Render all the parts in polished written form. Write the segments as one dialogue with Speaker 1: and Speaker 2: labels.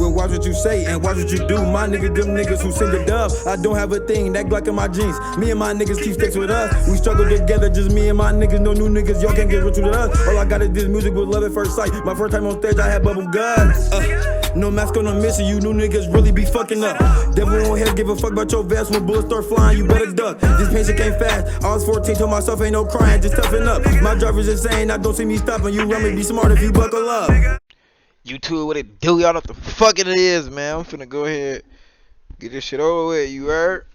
Speaker 1: Well, watch what you say and watch what you do. My niggas, them niggas who send the dub. I don't have a thing, that Glock in my jeans. Me and my niggas keep sticks with us. We struggle together, just me and my niggas. No new niggas, y'all can't get rich with us. All I got is this music with love at first sight. My first time on stage, I had bubble guts. No mask on a mission, you new niggas really be fucking up. Devil on head, give a fuck about your vest. When bullets start flying, you better duck. This patient came fast. I was 14, told myself ain't no crying, just toughen up. My driver's insane, I don't see me stopping. You run me, be smart if you buckle up.
Speaker 2: YouTube, what it do? Y'all know what the fuck it is, man. I'm finna go ahead, get this shit over with. You heard?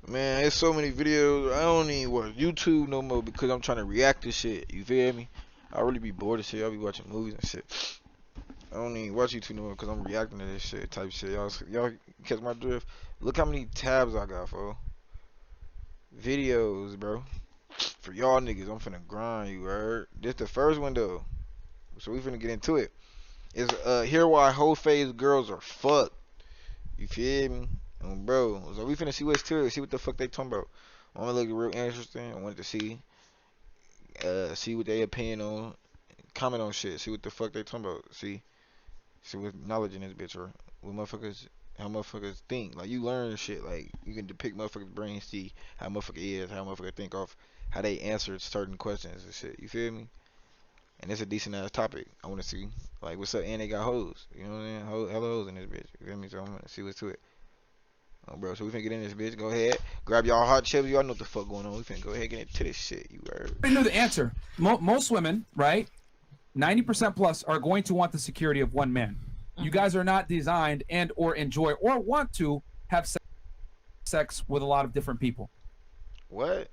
Speaker 2: Man, there's so many videos. I don't even watch YouTube no more because I'm trying to react to shit. You feel me? I really be bored of shit. I'll be watching movies and shit. I don't even watch YouTube no more because I'm reacting to this shit type shit. Y'all catch my drift? Look how many tabs I got, for videos, bro. For y'all niggas, I'm finna grind. You heard? This the first one though, so we finna get into it. Is here why whole phase girls are fucked. You feel me? Bro, so we finna see what's to it. See what the fuck they talking about. I wanna look real interesting. I wanted to see what they opinion on, comment on shit. See what the fuck they talking about. See what knowledge in this bitch, or what motherfuckers, how motherfuckers think. Like, you learn shit. Like, you can depict motherfuckers' brains, see how motherfucker is, how motherfucker think off how they answered certain questions and shit. You feel me? And it's a decent ass topic. I want to see, like, what's up, and they got hoes. You know what I mean? Hella hoes in this bitch. You feel me? So I'm gonna see what's to it. Bro, so we finna get in this bitch. Go ahead, grab y'all hot chips. Y'all know what the fuck going on. We finna go ahead and get into this shit. You heard?
Speaker 3: I know the answer. Most women, right? 90% plus are going to want the security of one man. You guys are not designed and or enjoy or want to have sex with a lot of different people.
Speaker 2: What?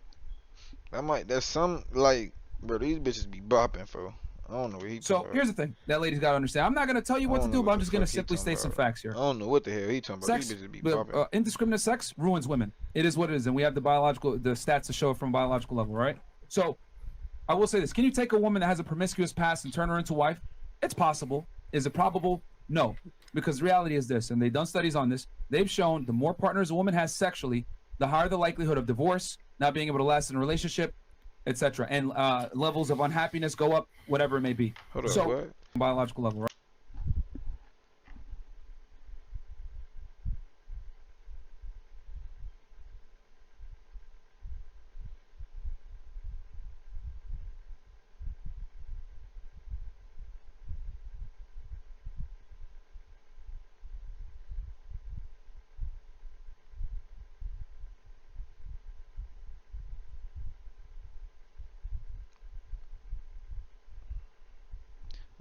Speaker 2: That's some, like, bro, these bitches be bopping, for. I don't know what he talking about.
Speaker 3: Here's the thing that ladies gotta understand. I'm not gonna tell you what to do, but I'm just gonna simply state some facts here.
Speaker 2: I don't know what the hell he talking about.
Speaker 3: Sex,
Speaker 2: these bitches be bopping.
Speaker 3: Indiscriminate sex ruins women. It is what it is, and we have the stats to show it from a biological level, right? So I will say this: can you take a woman that has a promiscuous past and turn her into a wife? It's possible. Is it probable? No, because the reality is this, and they've done studies on this. They've shown the more partners a woman has sexually, the higher the likelihood of divorce, not being able to last in a relationship, etc. And levels of unhappiness go up, whatever it may be.
Speaker 2: Hold on, what?
Speaker 3: Biological level, right?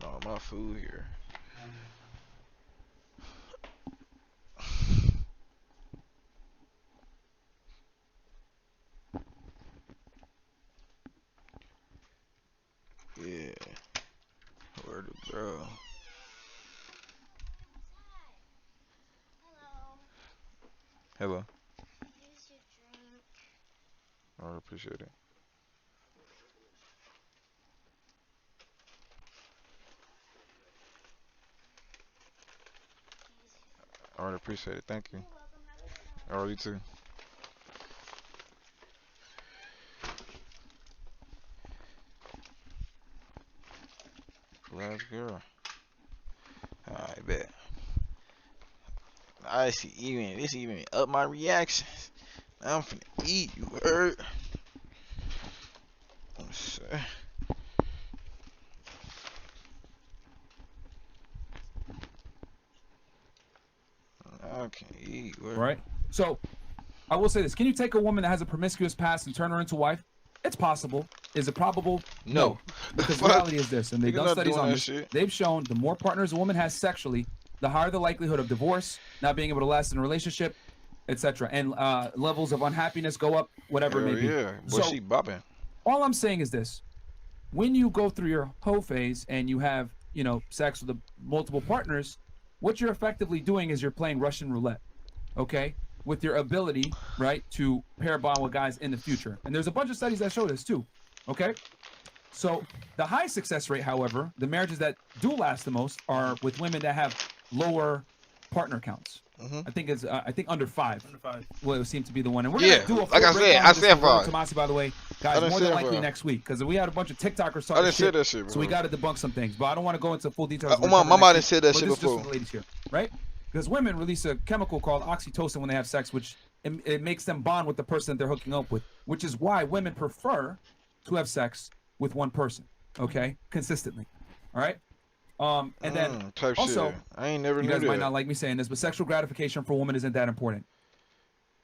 Speaker 2: No, my food here. Yeah. Where the bro? Hello.
Speaker 4: Here's your drink.
Speaker 2: I appreciate it. I already appreciate it. Thank you.
Speaker 4: You're welcome. Have a good one.
Speaker 2: I already too. Last girl. I bet. I see this even up my reactions. I'm finna eat. You heard? I can't eat.
Speaker 3: Right. So I will say this: can you take a woman that has a promiscuous past and turn her into a wife? It's possible. Is it probable?
Speaker 2: No.
Speaker 3: Because the reality is this, and they've done studies on this. They've shown the more partners a woman has sexually, the higher the likelihood of divorce, not being able to last in a relationship, etc. And levels of unhappiness go up, whatever it may be.
Speaker 2: Yeah, but she bopping.
Speaker 3: All I'm saying is this: when you go through your hoe phase and you have, sex with multiple partners, what you're effectively doing is you're playing Russian roulette, okay? With your ability, right, to pair bond with guys in the future. And there's a bunch of studies that show this too, okay? So the high success rate, however, the marriages that do last the most are with women that have lower partner counts. I think it's under 5. Under 5. Well, it would seem to be the one. And we're gonna do a
Speaker 2: like I said 5.
Speaker 3: Tomasi, by the way, Guys,
Speaker 2: didn't
Speaker 3: more
Speaker 2: say
Speaker 3: than
Speaker 2: that,
Speaker 3: likely
Speaker 2: bro.
Speaker 3: next week, because we had a bunch of TikTokers
Speaker 2: I
Speaker 3: talking
Speaker 2: didn't say
Speaker 3: shit.
Speaker 2: that shit, bro.
Speaker 3: So we got to debunk some things, but I don't want to go into full details.
Speaker 2: my
Speaker 3: We'll cover
Speaker 2: mama
Speaker 3: next
Speaker 2: didn't
Speaker 3: week,
Speaker 2: say that
Speaker 3: but
Speaker 2: shit
Speaker 3: this is just
Speaker 2: before.
Speaker 3: for the ladies here, right? Because women release a chemical called oxytocin when they have sex, which it makes them bond with the person that they're hooking up with, which is why women prefer to have sex with one person, okay, consistently. All right. And then
Speaker 2: type
Speaker 3: also,
Speaker 2: shit. I ain't never
Speaker 3: you
Speaker 2: knew
Speaker 3: guys
Speaker 2: that.
Speaker 3: might not like me saying this, but sexual gratification for a woman isn't that important.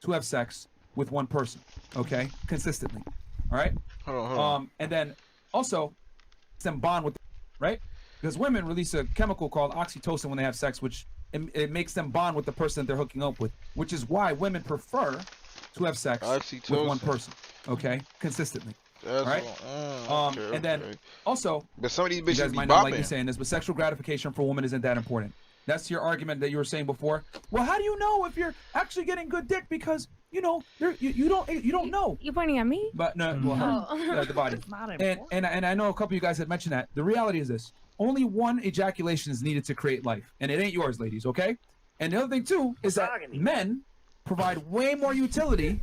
Speaker 3: To have sex with one person, okay, consistently. All right.
Speaker 2: Hold on.
Speaker 3: And then also, them bond with, right? Because women release a chemical called oxytocin when they have sex, which it makes them bond with the person that they're hooking up with, which is why women prefer to have sex with one
Speaker 2: Oxytocin.
Speaker 3: person, okay, consistently.
Speaker 2: That's
Speaker 3: All right.
Speaker 2: okay,
Speaker 3: And then
Speaker 2: okay.
Speaker 3: also,
Speaker 2: But some of these
Speaker 3: you
Speaker 2: bitches
Speaker 3: guys
Speaker 2: be
Speaker 3: might not like me
Speaker 2: bopping.
Speaker 3: saying this, but sexual gratification for a woman isn't that important. That's your argument that you were saying before. Well, how do you know if you're actually getting good dick? Because you know you don't know.
Speaker 5: You pointing at me?
Speaker 3: But no, well, her,
Speaker 5: Oh.
Speaker 3: the body.
Speaker 5: It's not
Speaker 3: And
Speaker 5: important.
Speaker 3: I know a couple of you guys had mentioned that. The reality is this: only one ejaculation is needed to create life, and it ain't yours, ladies. Okay. And the other thing too is that men provide way more utility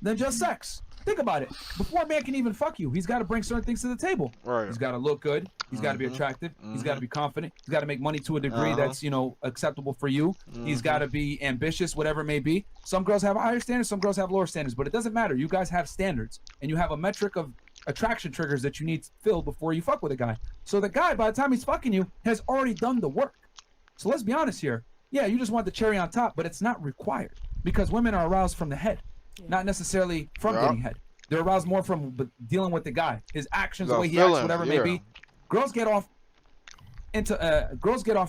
Speaker 3: than just sex. Think about it. Before a man can even fuck you, he's got to bring certain things to the table.
Speaker 2: Right.
Speaker 3: He's got to look good. He's got to be attractive. He's got to be confident. He's got to make money to a degree that's, you know, acceptable for you. He's got to be ambitious, whatever it may be. Some girls have higher standards. Some girls have lower standards. But it doesn't matter. You guys have standards. And you have a metric of attraction triggers that you need filled before you fuck with a guy. So the guy, by the time he's fucking you, has already done the work. So let's be honest here. Yeah, you just want the cherry on top, but it's not required. Because women are aroused from the head. Not necessarily from getting head. They're aroused more from dealing with the guy, his actions, the way he acts, whatever it may be. Girls get off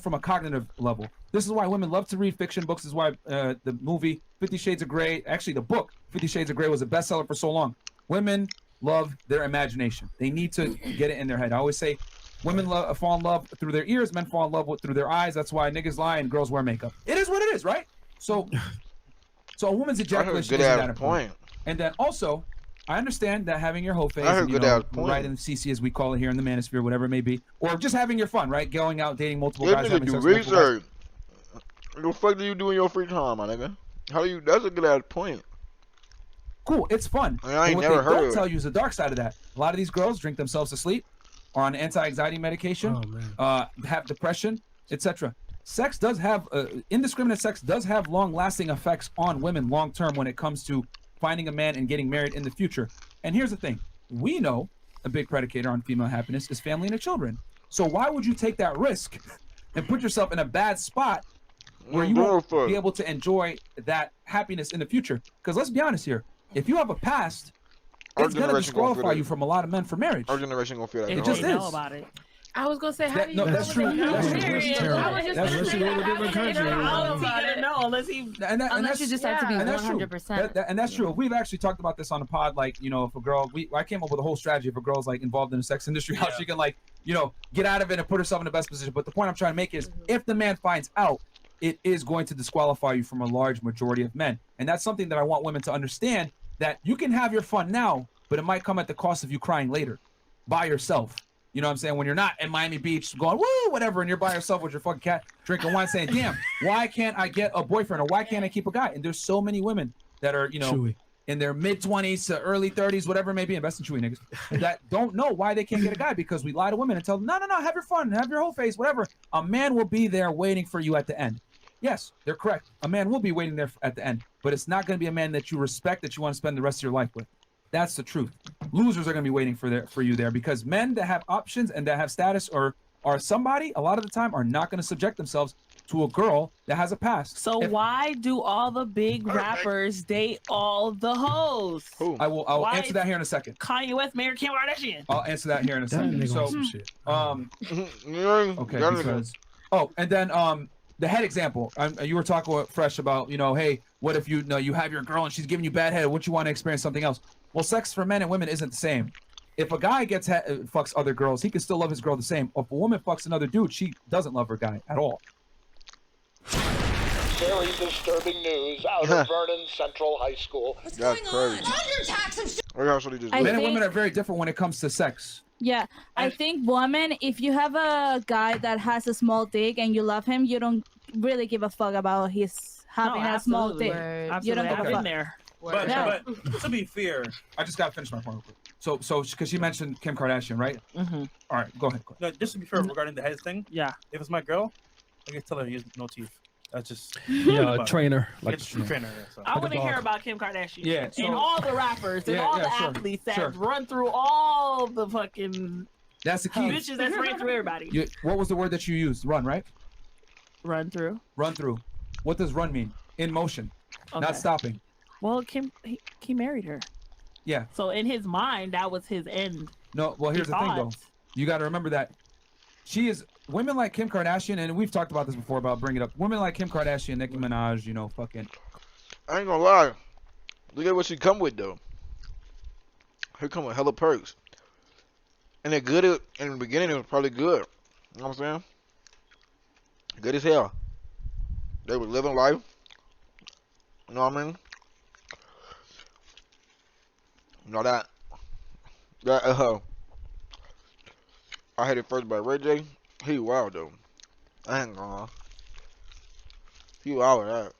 Speaker 3: from a cognitive level. This is why women love to read fiction books. This is why the movie 50 Shades of Grey, actually the book 50 Shades of Grey was a bestseller for so long. Women love their imagination. They need to get it in their head. I always say women fall in love through their ears, men fall in love through their eyes. That's why niggas lie and girls wear makeup. It is what it is, right? So a woman's ejaculation isn't that important. And then also, I understand that having your whole face, and, you know, right in the CC as we call it here in the manosphere, whatever it may be, or just having your fun, right? Going out, dating multiple guys, having sex with multiple guys.
Speaker 2: What the fuck do you do in your free time, my nigga? How do you? That's a good ass point.
Speaker 3: Cool, it's fun.
Speaker 2: I ain't
Speaker 3: what
Speaker 2: never
Speaker 3: they
Speaker 2: heard
Speaker 3: don't
Speaker 2: of it.
Speaker 3: tell you is the dark side of that. A lot of these girls drink themselves to sleep, are on anti-anxiety medication, have depression, etc. Sex does have indiscriminate sex does have long-lasting effects on women long-term when it comes to finding a man and getting married in the future. And here's the thing: we know a big predicator on female happiness is family and children. So why would you take that risk and put yourself in a bad spot where you won't be able to enjoy that happiness in the future? Because let's be honest here: if you have a past, it's gonna disqualify you from a lot of men for marriage.
Speaker 2: Our generation gonna feel that.
Speaker 3: It just is.
Speaker 5: Know about it. I was gonna say, how do you?
Speaker 3: No, that's true. That's true.
Speaker 5: Unless you go to a different country. Unless you just have to be 100%.
Speaker 3: And that's true. We've actually talked about this on the pod. Like, you know, if a girl, I came up with a whole strategy for girls like involved in the sex industry, how she can, like, you know, get out of it and put herself in the best position. But the point I'm trying to make is, if the man finds out, it is going to disqualify you from a large majority of men. And that's something that I want women to understand, that you can have your fun now, but it might come at the cost of you crying later by yourself. You know what I'm saying? When you're not in Miami Beach going, woo, whatever, and you're by yourself with your fucking cat drinking wine saying, damn, why can't I get a boyfriend, or why can't I keep a guy? And there's so many women that are, you know, in their mid-20s to early 30s, whatever it may be, invest in Chewy niggas, that don't know why they can't get a guy, because we lie to women and tell them, no, have your fun, have your whole face, whatever. A man will be there waiting for you at the end. Yes, they're correct. A man will be waiting there at the end, but it's not going to be a man that you respect, that you want to spend the rest of your life with. That's the truth. Losers are going to be waiting for you there, because men that have options and that have status or are somebody, a lot of the time, are not going to subject themselves to a girl that has a past.
Speaker 6: So why do all the big rappers date all the hoes?
Speaker 3: I'll answer that here in a second.
Speaker 6: Kanye West, Mayor Kim Kardashian.
Speaker 3: I'll answer that here in a second. So, okay, because and then the head example. You were talking with Fresh about, you know, hey, what if you have your girl and she's giving you bad head? Wouldn't you want to experience something else? Well, sex for men and women isn't the same. If a guy fucks other girls, he can still love his girl the same. If a woman fucks another dude, she doesn't love her guy at all.
Speaker 7: Very disturbing news out of Vernon Central High School.
Speaker 8: What's going on?
Speaker 3: Men and women are very different when it comes to sex.
Speaker 5: Yeah, I think women, if you have a guy that has a small dick and you love him, you don't really give a fuck about his having a small dick. You don't give a fuck.
Speaker 6: there.
Speaker 9: But to be fair,
Speaker 3: I just gotta finish my point real quick. So because she mentioned Kim Kardashian, right?
Speaker 6: Mm-hmm.
Speaker 3: All right, go ahead.
Speaker 8: No, just to be fair, regarding the head thing,
Speaker 6: Yeah.
Speaker 8: if it's my girl, I can tell her he has no teeth. That's just
Speaker 9: Yeah, a trainer.
Speaker 8: like
Speaker 9: Like
Speaker 8: a trainer. So.
Speaker 6: I
Speaker 3: Like a
Speaker 6: want to hear
Speaker 3: dog.
Speaker 6: about Kim Kardashian.
Speaker 3: Yeah, so-
Speaker 6: and all the rappers and
Speaker 3: Yeah,
Speaker 6: all
Speaker 3: yeah,
Speaker 6: the
Speaker 3: sure,
Speaker 6: athletes that
Speaker 3: sure.
Speaker 6: run through all the fucking
Speaker 3: That's the key.
Speaker 6: bitches that's ran through everybody.
Speaker 3: What was the word that you used? Run, right?
Speaker 6: Run through.
Speaker 3: Run through. What does run mean? In motion, not
Speaker 6: Okay.
Speaker 3: stopping.
Speaker 6: Well, he married her.
Speaker 3: Yeah.
Speaker 6: So in his mind, that was his end.
Speaker 3: No. Well, here's the thing, though.
Speaker 6: thought.
Speaker 3: You got to remember that she is women like Kim Kardashian, and we've talked about this before about bringing it up. Women like Kim Kardashian, Nicki Minaj, you know, fucking.
Speaker 2: I ain't gonna lie. Look at what she come with though. Her come with hella perks. And they're good in the beginning. It was probably good. You know what I'm saying? Good as hell. They were living life. You know what I mean? You know that I had it first by Ray J. He wild though. I ain't gonna lie. He wild with that.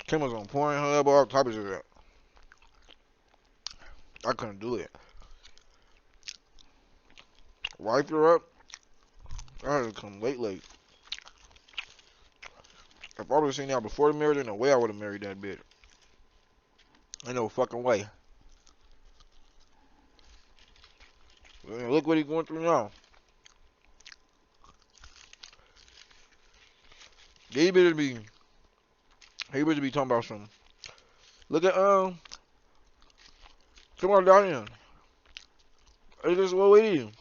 Speaker 2: Kim was on point, her elbow, all types of that. I couldn't do it. Wipe her up. I had to come late. If I would have seen that before the marriage, there's no way I would have married that bitch. Ain't no fucking way. Look what he's going through now. He better be talking about something. Look at come on down here. Look at what we do.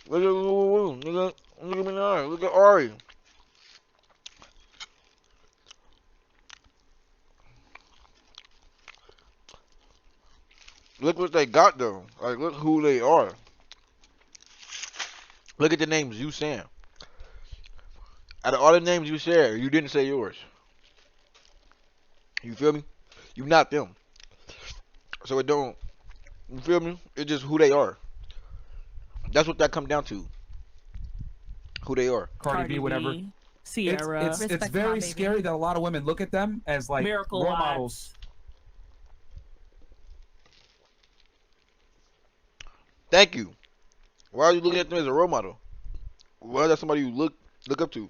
Speaker 2: Look at Minaj. Look at Ari. Look what they got though. Like look who they are. Look at the names you saying. Out of all the names you share, you didn't say yours. You feel me? You not them. So it don't. You feel me? It's just who they are. That's what that comes down to. Who they are.
Speaker 3: Cardi B, whatever.
Speaker 6: Sierra.
Speaker 3: It's
Speaker 5: Respect my
Speaker 3: very
Speaker 5: baby.
Speaker 3: scary that a lot of women look at them as like
Speaker 6: Miracle
Speaker 3: role
Speaker 6: Wives.
Speaker 3: models.
Speaker 2: Thank you. Why are you looking at them as a role model? Why is that somebody you look up to?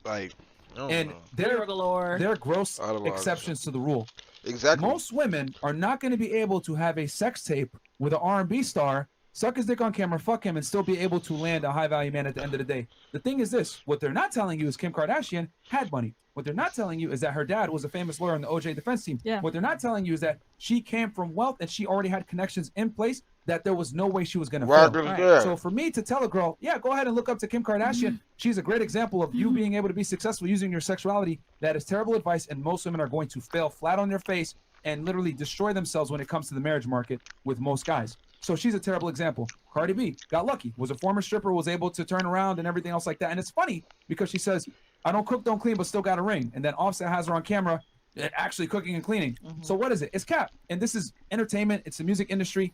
Speaker 2: Like, I don't
Speaker 3: And
Speaker 2: know.
Speaker 3: they're
Speaker 6: galore.
Speaker 3: gross
Speaker 2: Out of line.
Speaker 3: exceptions to the rule.
Speaker 2: Exactly.
Speaker 3: Most women are not going to be able to have a sex tape with an R&B star, suck his dick on camera, fuck him, and still be able to land a high-value man at the end of the day. The thing is this. What they're not telling you is Kim Kardashian had money. What they're not telling you is that her dad was a famous lawyer on the OJ defense team.
Speaker 5: Yeah.
Speaker 3: What they're not telling you is that she came from wealth and she already had connections in place that there was no way she was going to
Speaker 2: Right,
Speaker 3: fail.
Speaker 2: yeah.
Speaker 3: So for me to tell a girl, yeah, go ahead and look up to Kim Kardashian. She's a great example of you being able to be successful using your sexuality. That is terrible advice, and most women are going to fail flat on their face and literally destroy themselves when it comes to the marriage market with most guys. So she's a terrible example. Cardi B got lucky, was a former stripper, was able to turn around and everything else like that. And it's funny because she says, I don't cook, don't clean, but still got a ring. And then Offset has her on camera actually cooking and cleaning. So what is it? It's cap. And this is entertainment. It's the music industry.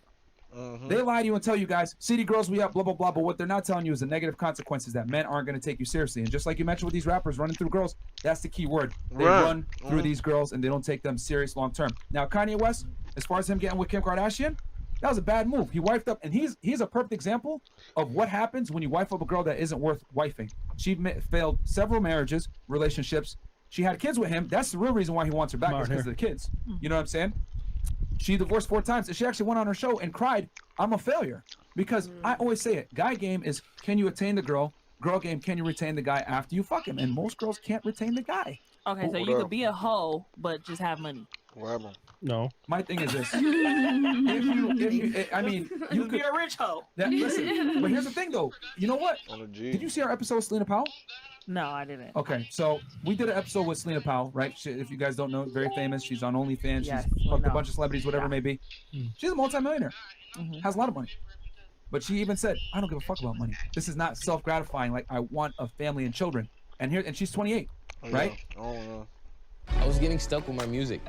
Speaker 3: They lie to you and tell you guys, city girls, we up, blah, blah, blah. But what they're not telling you is the negative consequences that men aren't going to take you seriously. And just like you mentioned with these rappers running through girls, that's the key word. They
Speaker 2: Right.
Speaker 3: run through these girls and they don't take them serious long term. Now, Kanye West, as far as him getting with Kim Kardashian, that was a bad move. He wifed up, and he's a perfect example of what happens when you wife up a girl that isn't worth wifing. She failed several marriages, relationships. She had kids with him. That's the real reason why he wants her back, is because of the kids. You know what I'm saying? She divorced 4 times, and she actually went on her show and cried, I'm a failure. Because I always say it, guy game is, can you attain the girl? Girl game, can you retain the guy after you fuck him? And most girls can't retain the guy.
Speaker 6: Okay, so
Speaker 2: What
Speaker 6: you
Speaker 2: up?
Speaker 6: could be a hoe, but just have money.
Speaker 2: What happened?
Speaker 9: No.
Speaker 3: My thing is this. you
Speaker 6: You
Speaker 3: could
Speaker 6: be a rich hoe.
Speaker 3: listen, but here's the thing though. You know what?
Speaker 2: On the G.
Speaker 3: Did you see our episode with Selena Powell?
Speaker 6: No, I didn't.
Speaker 3: Okay, so we did an episode with Selena Powell, right? She, if you guys don't know, very famous. She's on OnlyFans.
Speaker 6: Yes,
Speaker 3: She's
Speaker 6: I
Speaker 3: fucked a
Speaker 6: know.
Speaker 3: bunch of celebrities, whatever it may be. She's a multimillionaire. Has a lot of money. But she even said, I don't give a fuck about money. This is not self-gratifying. Like, I want a family and children. And she's 28, right?
Speaker 2: I don't know.
Speaker 10: I was getting stuck with my music.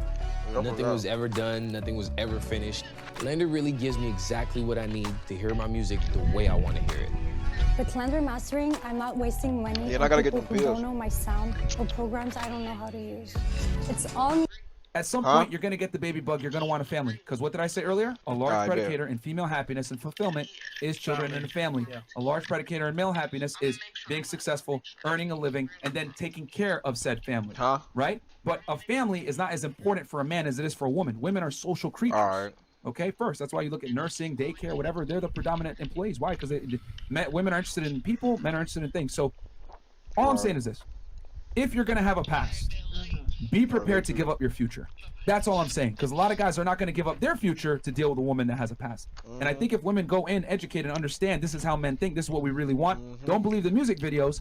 Speaker 2: I
Speaker 10: Nothing
Speaker 2: forgot.
Speaker 10: was ever done, nothing was ever finished. Lander really gives me exactly what I need to hear my music the way I want to hear it.
Speaker 9: With cleanser mastering, I'm not wasting money
Speaker 2: Yeah, and I gotta get
Speaker 9: people
Speaker 2: them
Speaker 9: who
Speaker 2: pills.
Speaker 9: don't know my sound or programs I don't know how to use. It's all
Speaker 3: At some point, you're going to get the baby bug. You're going to want a family. Because what did I say earlier? A large
Speaker 2: I bet.
Speaker 3: predicator in female happiness and fulfillment is children and a family. A large predicator in male happiness is being successful, earning a living, and then taking care of said family. Right? But a family is not as important for a man as it is for a woman. Women are social creatures.
Speaker 2: All right.
Speaker 3: Okay, first, that's why you look at nursing, daycare, whatever. They're the predominant employees. Why? Because women are interested in people, men are interested in things. So all I'm saying is this. If you're going to have a past, be prepared to give up your future. That's all I'm saying. Because a lot of guys are not going to give up their future to deal with a woman that has a past. And I think if women go in, educate, and understand this is how men think, this is what we really want, don't believe the music videos,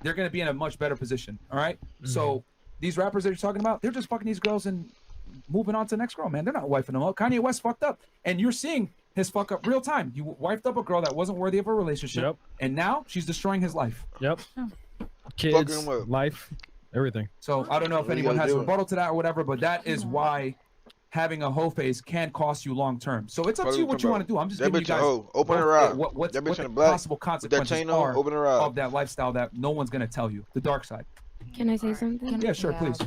Speaker 3: they're going to be in a much better position. All right? So these rappers that you're talking about, they're just fucking these girls and moving on to the next girl, man. They're not wifing them up. Kanye West fucked up. And you're seeing his fuck up real time. You wifed up a girl that wasn't worthy of a relationship. And now she's destroying his life.
Speaker 11: Kids, life, everything.
Speaker 3: So I don't know if anyone has a rebuttal to that or whatever, but that is why having a hoe phase can cost you long term. So it's up to you what you want to do. I'm just giving you guys
Speaker 2: open her eye.
Speaker 3: what
Speaker 2: That bitch
Speaker 3: the
Speaker 2: in black
Speaker 3: possible
Speaker 2: with that
Speaker 3: consequences
Speaker 2: chain on,
Speaker 3: are
Speaker 2: open her eye.
Speaker 3: of that lifestyle that no one's gonna tell you. The dark side.
Speaker 12: Can I say something?
Speaker 3: Yeah, sure, please.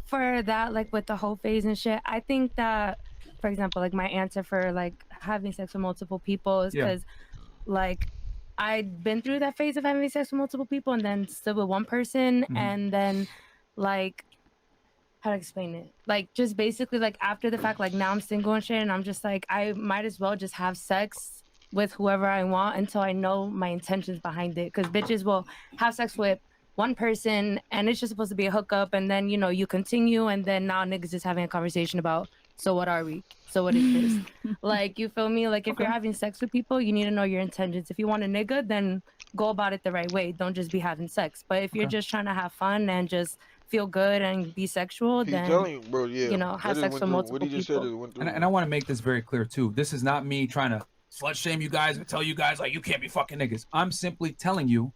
Speaker 12: For that, like with the whole phase and shit, I think that, for example, like my answer for like having sex with multiple people is because, like, I'd been through that phase of having sex with multiple people and then still with one person, and then, like, how to explain it? Like, just basically, like, after the fact, like, now I'm single and shit, and I'm just like, I might as well just have sex with whoever I want until I know my intentions behind it. Because bitches will have sex with one person, and it's just supposed to be a hookup, and then, you know, you continue, and then now niggas just having a conversation about, so what are we? So what is this? Like, you feel me? Like, if you're having sex with people, you need to know your intentions. If you want a nigga, then go about it the right way. Don't just be having sex. But if you're just trying to have fun and just feel good and be sexual, then, you know, have sex with multiple people.
Speaker 3: And I want to make this very clear, too. This is not me trying to slut shame you guys and tell you guys, like, you can't be fucking niggas. I'm simply telling you,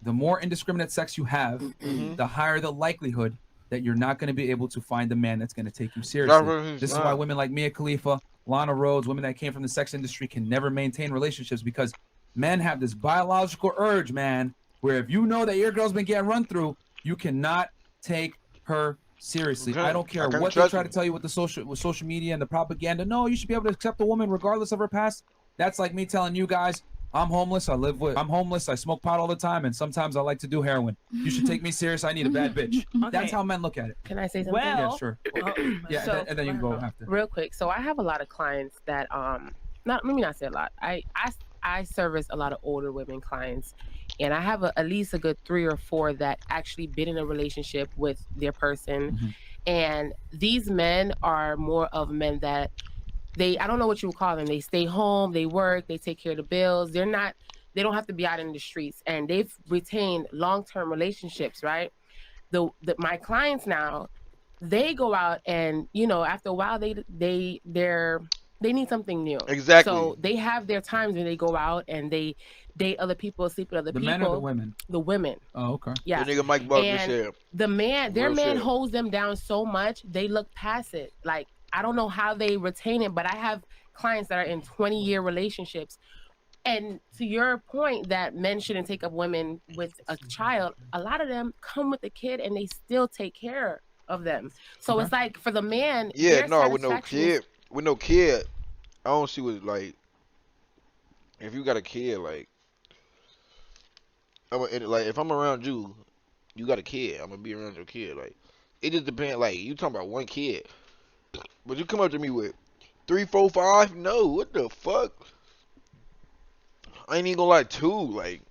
Speaker 3: the more indiscriminate sex you have, the higher the likelihood that you're not going to be able to find a man that's going to take you seriously. This is why women like Mia Khalifa, Lana Rhoades, women that came from the sex industry can never maintain relationships, because men have this biological urge, man, where if you know that your girl's been getting run through, you cannot take her seriously. I don't care what they try to tell you with the social media and the propaganda. No, you should be able to accept a woman regardless of her past. That's like me telling you guys, I'm homeless. I'm homeless. I smoke pot all the time, and sometimes I like to do heroin. You should take me serious. I need a bad bitch. That's how men look at it.
Speaker 13: Can I say something?
Speaker 3: Yeah, sure. Yeah,
Speaker 13: so,
Speaker 3: and then you can go after.
Speaker 13: Real quick. So I have a lot of clients that let me not say a lot. I service a lot of older women clients, and I have at least a good 3 or 4 that actually been in a relationship with their person, and these men are more of men that I don't know what you would call them. They stay home, they work, they take care of the bills. They don't have to be out in the streets, and they've retained long-term relationships, right? My clients now, they go out, and you know, after a while they need something new.
Speaker 2: Exactly.
Speaker 13: So they have their times when they go out and they date other people, sleep with other people.
Speaker 3: The men or the women?
Speaker 13: The women.
Speaker 3: Oh, okay.
Speaker 13: Yeah.
Speaker 2: The nigga Mike Buck just
Speaker 13: And
Speaker 2: said.
Speaker 13: their man holds them down so much, they look past it. Like, I don't know how they retain it, but I have clients that are in 20-year relationships. And to your point that men shouldn't take up women with a child, a lot of them come with a kid and they still take care of them. So it's like, for the man,
Speaker 2: yeah, no, with no kid, I don't see what, like, if you got a kid, like if I'm around you, you got a kid, I'm gonna be around your kid. Like, it just depends. Like, you talking about one kid, but you come up to me with 3, 4, 5. No, what the fuck? I ain't even gonna lie, 2. Like,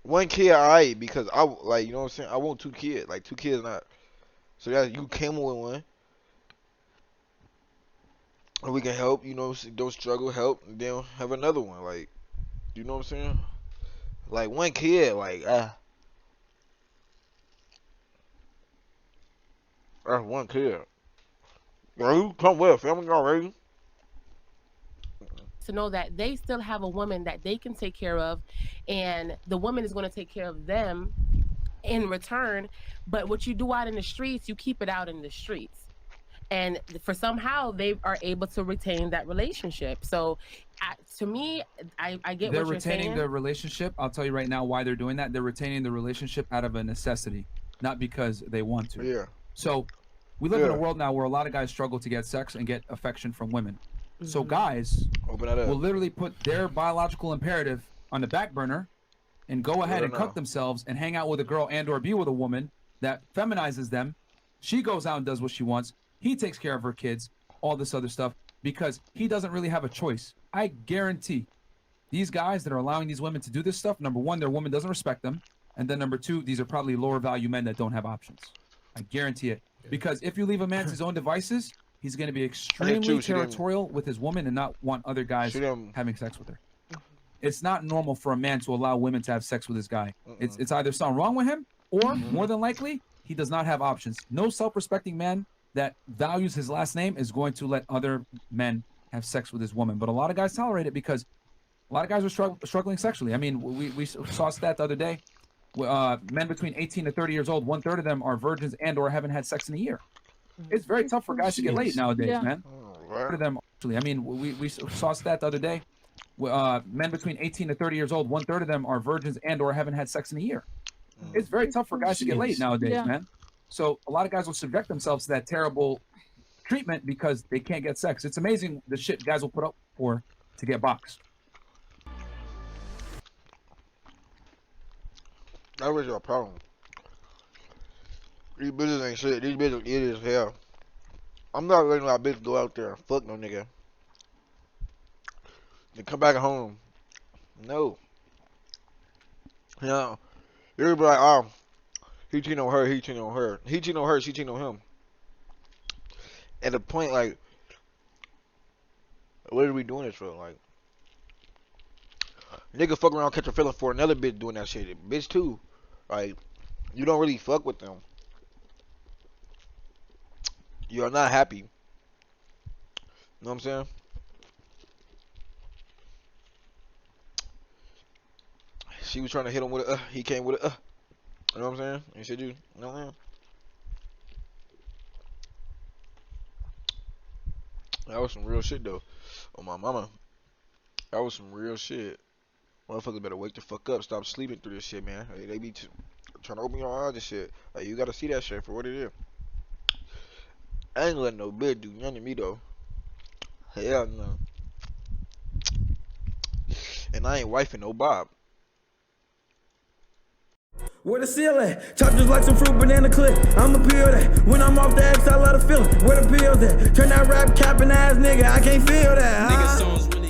Speaker 2: one kid, alright, because I like, you know what I'm saying. I want 2 kids. Like, 2 kids, not. So that you came with one, and we can help. You know, don't struggle, help, and then have another one. Like, you know what I'm saying? Like, one kid, like that's one kid. You come with family already.
Speaker 13: To know that they still have a woman that they can take care of, and the woman is going to take care of them in return. But what you do out in the streets, you keep it out in the streets. and for somehow they are able to retain that relationship. So to me, I get
Speaker 3: They're
Speaker 13: what you're
Speaker 3: retaining
Speaker 13: saying.
Speaker 3: the relationship. I'll tell you right now why they're doing that. They're retaining the relationship out of a necessity, not because they want to.
Speaker 2: Yeah.
Speaker 3: So we live in a world now where a lot of guys struggle to get sex and get affection from women. So guys will literally put their biological imperative on the back burner and go ahead and cut themselves and hang out with a girl and or be with a woman that feminizes them. She goes out and does what she wants. He takes care of her kids, all this other stuff, because he doesn't really have a choice. I guarantee these guys that are allowing these women to do this stuff, number one, their woman doesn't respect them. And then number two, these are probably lower value men that don't have options. I guarantee it. Because if you leave a man to his own devices, he's going to be extremely territorial with his woman and not want other guys having sex with her. It's not normal for a man to allow women to have sex with his guy. It's either something wrong with him, or more than likely, he does not have options. No self-respecting man that values his last name is going to let other men have sex with his woman. But a lot of guys tolerate it because a lot of guys are struggling sexually. I mean, we saw a stat the other day. Men between 18 to 30 years old, 1/3 of them are virgins and or haven't had sex in a year. It's very tough for guys to get laid nowadays, man. To them, actually. I mean, we saw a stat the other day. Men between 18 to 30 years old, 1/3 of them are virgins and or haven't had sex in a year. It's very tough for guys to get laid nowadays, man. So a lot of guys will subject themselves to that terrible treatment because they can't get sex. It's amazing the shit guys will put up for to get boxed.
Speaker 2: That was your problem. These bitches ain't shit. These bitches idiots as hell. I'm not letting my bitch go out there and fuck no nigga. Then come back home. No. You know, you'll be like, oh, he cheating on her, he cheating on her. He cheating on her, she cheating on him. At the point, like, what are we doing this for? Like, nigga fuck around, catch a feeling for another bitch doing that shit. Bitch too. Like, you don't really fuck with them. You are not happy. You know what I'm saying? She was trying to hit him with a he came with a you know what I'm saying? He said you know what I'm saying? That was some real shit though. Oh my mama. That was some real shit. Motherfuckers better wake the fuck up. Stop sleeping through this shit, man. They be trying to open your eyes and shit. Like, you gotta see that shit for what it is. I ain't letting no bitch do nothing to me though. Hell no. And I ain't wifing no Bob.
Speaker 1: Where the seal at? Chop just like some fruit banana clip. I'ma peel that. When I'm off the X, I love the feeling. Where the pills at? Turn that rap capping ass nigga. I can't feel that. Huh?